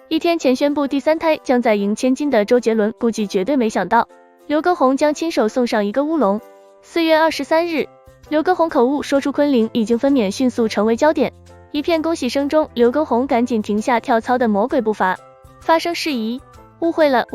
一天前宣布第3胎将在赢千金的周杰伦，估计绝对没想到刘畊宏将亲手送上一个乌龙。4月23日，刘畊宏口误说出昆凌已经分娩，迅速成为焦点。一片恭喜声中，刘畊宏赶紧停下跳操的魔鬼步伐，发声释疑，误会了，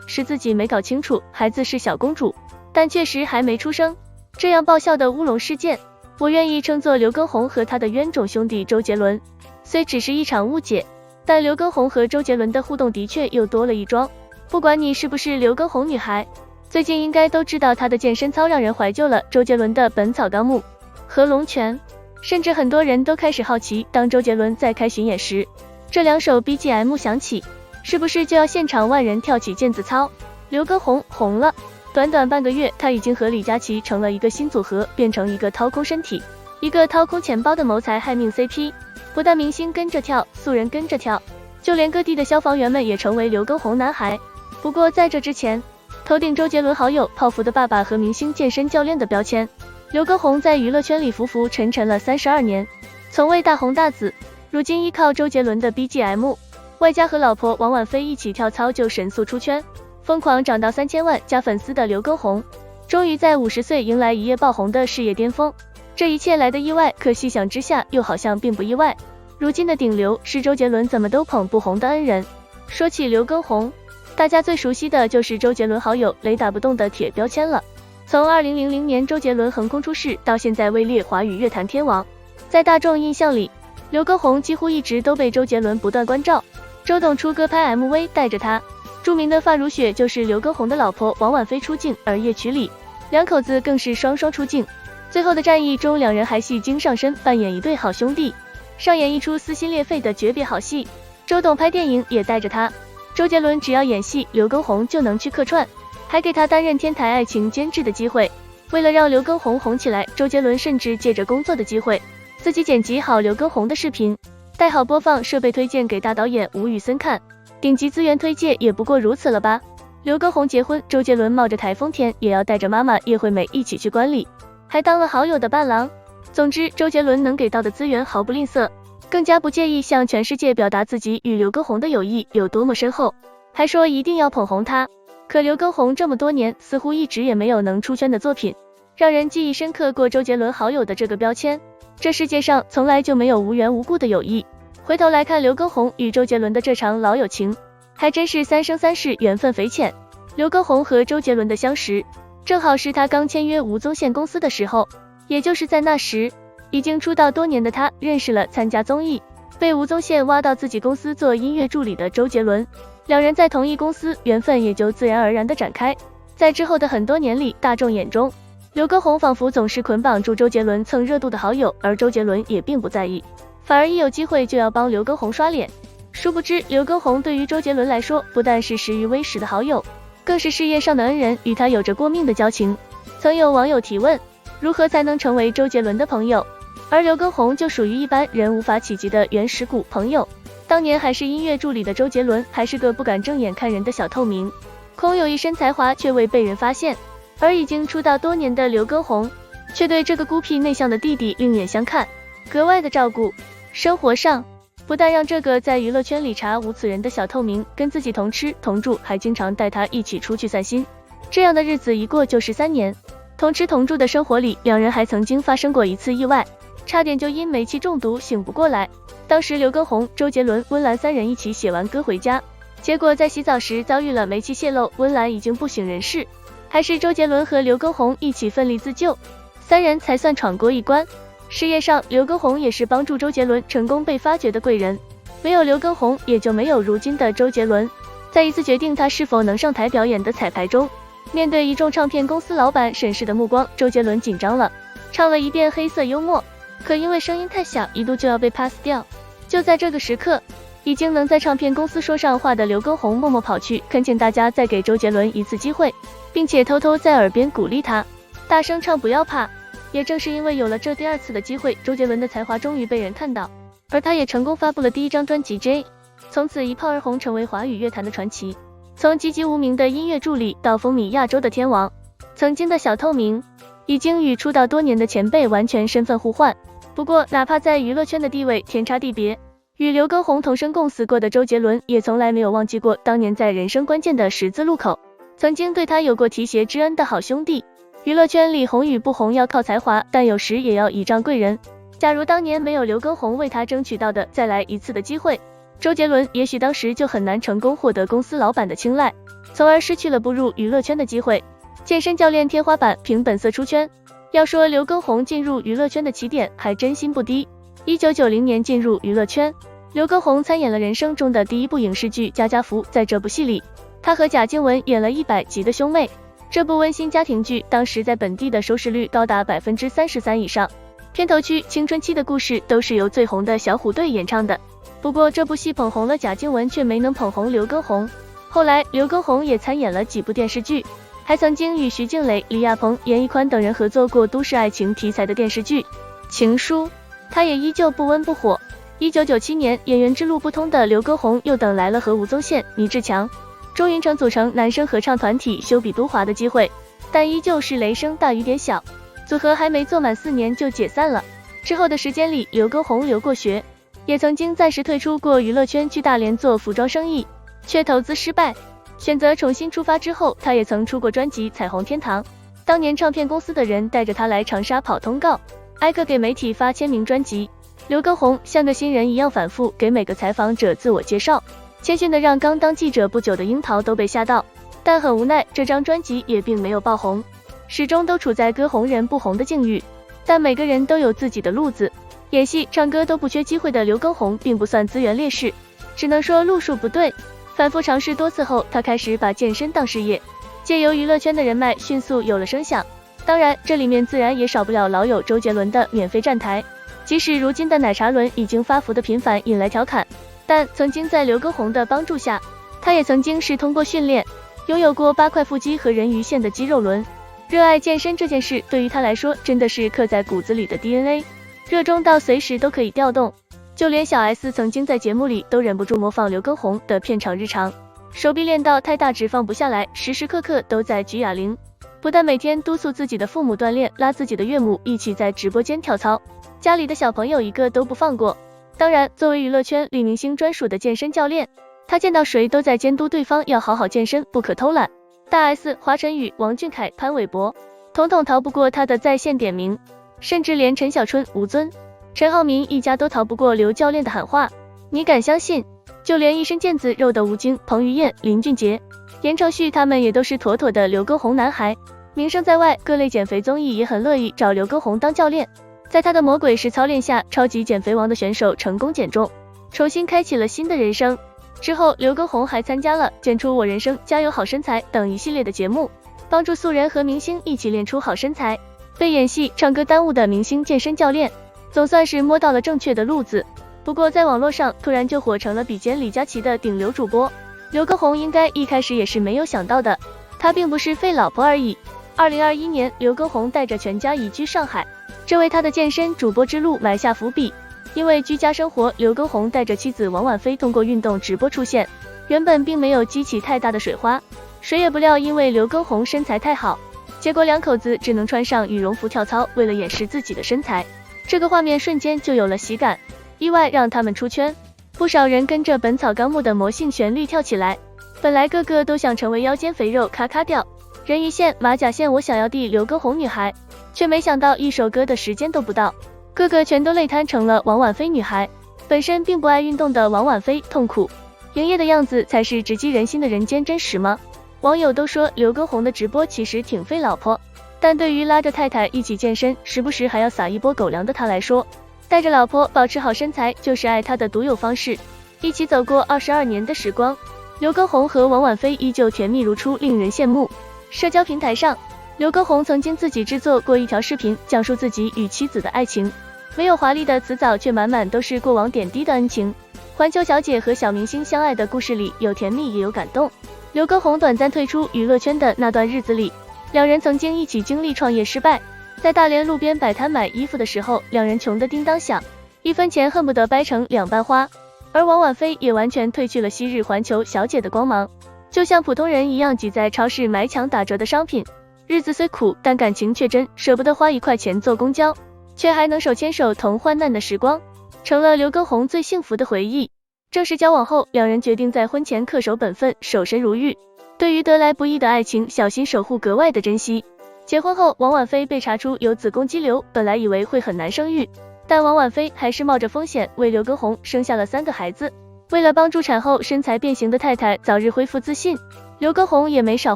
是自己没搞清楚，孩子是小公主，但确实还没出生。这样爆笑的乌龙事件，我愿意称作刘畊宏和他的冤种兄弟周杰伦。虽只是一场误解，但刘畊宏和周杰伦的互动的确又多了一桩。不管你是不是刘畊宏女孩，最近应该都知道他的健身操让人怀旧了，周杰伦的《本草纲目》和《龙拳》，甚至很多人都开始好奇，当周杰伦在开巡演时，这2首 BGM 响起，是不是就要现场万人跳起毽子操？刘畊宏红了，短短半个月，他已经和李佳琦成了一个新组合，变成一个掏空身体、一个掏空钱包的谋财害命 CP。不但明星跟着跳，素人跟着跳，就连各地的消防员们也成为刘畊宏男孩。不过在这之前，头顶周杰伦好友、泡芙的爸爸和明星健身教练的标签，刘畊宏在娱乐圈里浮浮沉沉了32年，从未大红大紫。如今依靠周杰伦的 BGM， 外加和老婆王婉菲一起跳操就神速出圈，疯狂涨到3000万加粉丝的刘畊宏，终于在50岁迎来一夜爆红的事业巅峰。这一切来的意外，可细想之下又好像并不意外。如今的顶流是周杰伦怎么都捧不红的恩人。说起刘畊宏，大家最熟悉的就是周杰伦好友雷打不动的铁标签了。从2000年周杰伦横空出世到现在位列华语乐坛天王，在大众印象里，刘畊宏几乎一直都被周杰伦不断关照。周董出歌拍 MV 带着他，著名的发如雪就是刘畊宏的老婆王婉菲出镜，而夜曲里两口子更是双双出镜。最后的战役中，两人还戏精上身，扮演一对好兄弟，上演一出撕心裂肺的诀别好戏。周董拍电影也带着他，周杰伦只要演戏，刘畊宏就能去客串，还给他担任天台爱情监制的机会。为了让刘畊宏红起来，周杰伦甚至借着工作的机会，自己剪辑好刘畊宏的视频，带好播放设备推荐给大导演吴宇森看。顶级资源推荐也不过如此了吧？刘畊宏结婚，周杰伦冒着台风天也要带着妈妈叶惠美一起去观礼，还当了好友的伴郎。总之，周杰伦能给到的资源毫不吝啬，更加不介意向全世界表达自己与刘畊宏的友谊有多么深厚，还说一定要捧红他。可刘畊宏这么多年似乎一直也没有能出圈的作品，让人记忆深刻过周杰伦好友的这个标签。这世界上从来就没有无缘无故的友谊。回头来看刘畊宏与周杰伦的这场老友情，还真是三生三世缘分匪浅。刘畊宏和周杰伦的相识，正好是他刚签约吴宗宪公司的时候，也就是在那时，已经出道多年的他认识了参加综艺，被吴宗宪挖到自己公司做音乐助理的周杰伦，两人在同一公司，缘分也就自然而然的展开。在之后的很多年里，大众眼中，刘畊宏仿佛总是捆绑住周杰伦蹭热度的好友，而周杰伦也并不在意，反而一有机会就要帮刘畊宏刷脸。殊不知，刘畊宏对于周杰伦来说，不但是识于微时的好友，更是事业上的恩人，与他有着过命的交情。曾有网友提问，如何才能成为周杰伦的朋友？而刘畊宏就属于一般人无法企及的原始股朋友。当年还是音乐助理的周杰伦，还是个不敢正眼看人的小透明，空有一身才华却未被人发现。而已经出道多年的刘畊宏，却对这个孤僻内向的弟弟另眼相看，格外的照顾。生活上，不但让这个在娱乐圈里查无此人的小透明跟自己同吃同住，还经常带他一起出去散心。这样的日子一过就13年，同吃同住的生活里，两人还曾经发生过一次意外，差点就因煤气中毒醒不过来。当时刘畊宏、周杰伦、温岚三人一起写完歌回家，结果在洗澡时遭遇了煤气泄漏，温岚已经不省人事，还是周杰伦和刘畊宏一起奋力自救，三人才算闯过一关。事业上，刘畊宏也是帮助周杰伦成功被发掘的贵人，没有刘畊宏，也就没有如今的周杰伦。在一次决定他是否能上台表演的彩排中，面对一众唱片公司老板审视的目光，周杰伦紧张了，唱了一遍黑色幽默，可因为声音太小，一度就要被 pass 掉。就在这个时刻，已经能在唱片公司说上话的刘畊宏默默跑去恳请大家再给周杰伦一次机会，并且偷偷在耳边鼓励他，大声唱不要怕。也正是因为有了这第2次的机会，周杰伦的才华终于被人看到，而他也成功发布了第1张专辑 J， 从此一炮而红，成为华语乐坛的传奇。从籍籍无名的音乐助理到风靡亚洲的天王，曾经的小透明，已经与出道多年的前辈完全身份互换。不过哪怕在娱乐圈的地位天差地别，与刘畊宏同生共死过的周杰伦也从来没有忘记过当年在人生关键的十字路口，曾经对他有过提携之恩的好兄弟。娱乐圈里红与不红要靠才华，但有时也要倚仗贵人。假如当年没有刘畊宏为他争取到的再来一次的机会，周杰伦也许当时就很难成功获得公司老板的青睐，从而失去了步入娱乐圈的机会。健身教练天花板凭本色出圈。要说刘畊宏进入娱乐圈的起点还真心不低。1990年进入娱乐圈，刘畊宏参演了人生中的第一部影视剧《家家福》。在这部戏里，他和贾静雯演了100集的兄妹。这部温馨家庭剧当时在本地的收视率高达33%以上。片头曲《青春期的故事》都是由最红的小虎队演唱的。不过这部戏捧红了贾静雯，却没能捧红刘畊宏。后来刘畊宏也参演了几部电视剧，还曾经与徐静蕾、李亚鹏、严屹宽等人合作过都市爱情题材的电视剧《情书》，他也依旧不温不火。1997年，演员之路不通的刘畊宏又等来了和吴宗宪、倪志强、钟云成组成男声合唱团体修比都华的机会，但依旧是雷声大雨点小，组合还没做满4年就解散了。之后的时间里，刘畊宏留过学，也曾经暂时退出过娱乐圈，去大连做服装生意，却投资失败，选择重新出发。之后他也曾出过专辑《彩虹天堂》，当年唱片公司的人带着他来长沙跑通告，挨个给媒体发签名专辑。刘畊宏像个新人一样反复给每个采访者自我介绍，谦逊的让刚当记者不久的樱桃都被吓到。但很无奈，这张专辑也并没有爆红，始终都处在歌红人不红的境遇。但每个人都有自己的路子，演戏唱歌都不缺机会的刘畊宏并不算资源劣势，只能说路数不对。反复尝试多次后，他开始把健身当事业，借由娱乐圈的人脉迅速有了声响。当然这里面自然也少不了老友周杰伦的免费站台，即使如今的奶茶轮已经发福的频繁引来调侃，但曾经在刘畊宏的帮助下，他也曾经是通过训练拥有过8块腹肌和人鱼线的肌肉轮。热爱健身这件事对于他来说真的是刻在骨子里的 DNA， 热衷到随时都可以调动。就连小 S 曾经在节目里都忍不住模仿刘畊宏的片场日常，手臂练到太大脂放不下来，时时刻刻都在举哑铃。不但每天督促自己的父母锻炼，拉自己的岳母一起在直播间跳操，家里的小朋友一个都不放过。当然作为娱乐圈里明星专属的健身教练，他见到谁都在监督对方要好好健身，不可偷懒。大 S、华晨宇、王俊凯、潘玮柏统统逃不过他的在线点名，甚至连陈小春、吴尊、陈浩民一家都逃不过刘教练的喊话。你敢相信？就连一身腱子肉的吴京、彭于晏、林俊杰、言承旭他们也都是妥妥的刘畊宏男孩。名声在外，各类减肥综艺也很乐意找刘畊宏当教练。在他的魔鬼式操练下，超级减肥王的选手成功减重，重新开启了新的人生。之后刘畊宏还参加了《健出我人生》、加油好身材等一系列的节目，帮助素人和明星一起练出好身材。被演戏唱歌耽误的明星健身教练，总算是摸到了正确的路子。不过在网络上突然就火成了比肩李佳琦的顶流主播，刘畊宏应该一开始也是没有想到的，他并不是废老婆而已。2021年刘畊宏带着全家移居上海，这为他的健身主播之路埋下伏笔。因为居家生活，刘畊宏带着妻子王婉菲通过运动直播出现，原本并没有激起太大的水花，谁也不料因为刘畊宏身材太好，结果两口子只能穿上羽绒服跳操，为了掩饰自己的身材。这个画面瞬间就有了喜感，意外让他们出圈，不少人跟着本草纲目的魔性旋律跳起来，本来个个都想成为腰间肥肉咔咔掉，人鱼线、马甲线我想要的刘畊宏女孩，却没想到一首歌的时间都不到，个个全都累瘫成了王婉菲女孩。本身并不爱运动的王婉菲痛苦营业的样子才是直击人心的人间真实吗？网友都说刘畊宏的直播其实挺费老婆，但对于拉着太太一起健身，时不时还要撒一波狗粮的他来说，带着老婆保持好身材就是爱他的独有方式。一起走过22年的时光，刘畊宏和王婉菲依旧甜蜜如初，令人羡慕。社交平台上，刘畊宏曾经自己制作过一条视频，讲述自己与妻子的爱情，没有华丽的辞藻，却满满都是过往点滴的恩情。环球小姐和小明星相爱的故事里，有甜蜜也有感动。刘畊宏短暂退出娱乐圈的那段日子里，两人曾经一起经历创业失败，在大连路边摆摊买衣服的时候，两人穷得叮当响，1分钱恨不得掰成2瓣花。而王婉菲也完全褪去了昔日环球小姐的光芒，就像普通人一样挤在超市买抢打折的商品，日子虽苦，但感情却真，舍不得花1块钱坐公交，却还能手牵手同患难的时光。成了刘畊宏最幸福的回忆。正式交往后，两人决定在婚前恪守本分，守身如玉，对于得来不易的爱情小心守护，格外的珍惜。结婚后，王婉菲被查出有子宫肌瘤，本来以为会很难生育，但王婉菲还是冒着风险为刘畊宏生下了3个孩子。为了帮助产后身材变形的太太早日恢复自信，刘畊宏也没少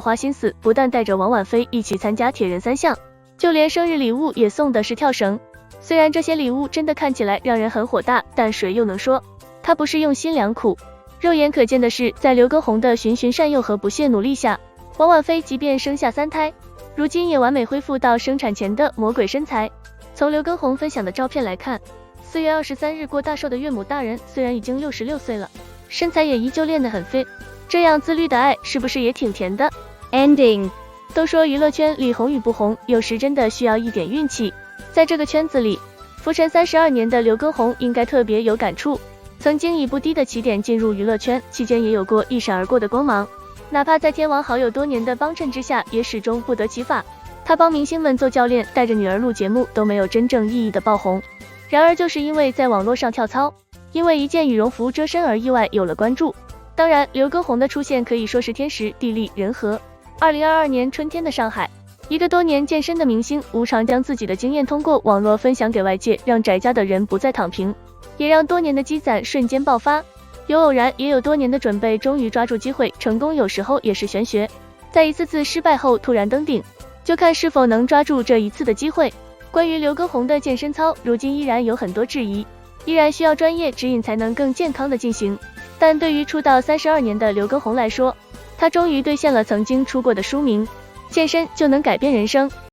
花心思，不但带着王婉菲一起参加铁人3项，就连生日礼物也送的是跳绳。虽然这些礼物真的看起来让人很火大，但谁又能说他不是用心良苦？肉眼可见的是，在刘畊宏的循循善诱和不懈努力下，王婉菲即便生下3胎，如今也完美恢复到生产前的魔鬼身材。从刘畊宏分享的照片来看，4月23日过大寿的岳母大人虽然已经66岁了，身材也依旧练得很fit，这样自律的爱是不是也挺甜的 ？Ending。都说娱乐圈里红与不红，有时真的需要一点运气。在这个圈子里，浮沉32年的刘畊宏应该特别有感触。曾经以不低的起点进入娱乐圈，期间也有过一闪而过的光芒，哪怕在天王好友多年的帮衬之下，也始终不得其法。他帮明星们做教练，带着女儿录节目，都没有真正意义的爆红。然而就是因为在网络上跳操，因为一件羽绒服遮身而意外有了关注。当然，刘畊宏的出现可以说是天时地利人和。2022年春天的上海，一个多年健身的明星无偿将自己的经验通过网络分享给外界，让宅家的人不再躺平，也让多年的积攒瞬间爆发。有偶然，也有多年的准备，终于抓住机会，成功有时候也是玄学。在一次次失败后突然登顶，就看是否能抓住这一次的机会。关于刘畊宏的健身操，如今依然有很多质疑，依然需要专业指引才能更健康的进行。但对于出道32年的刘畊宏来说，他终于兑现了曾经出过的书名，健身就能改变人生。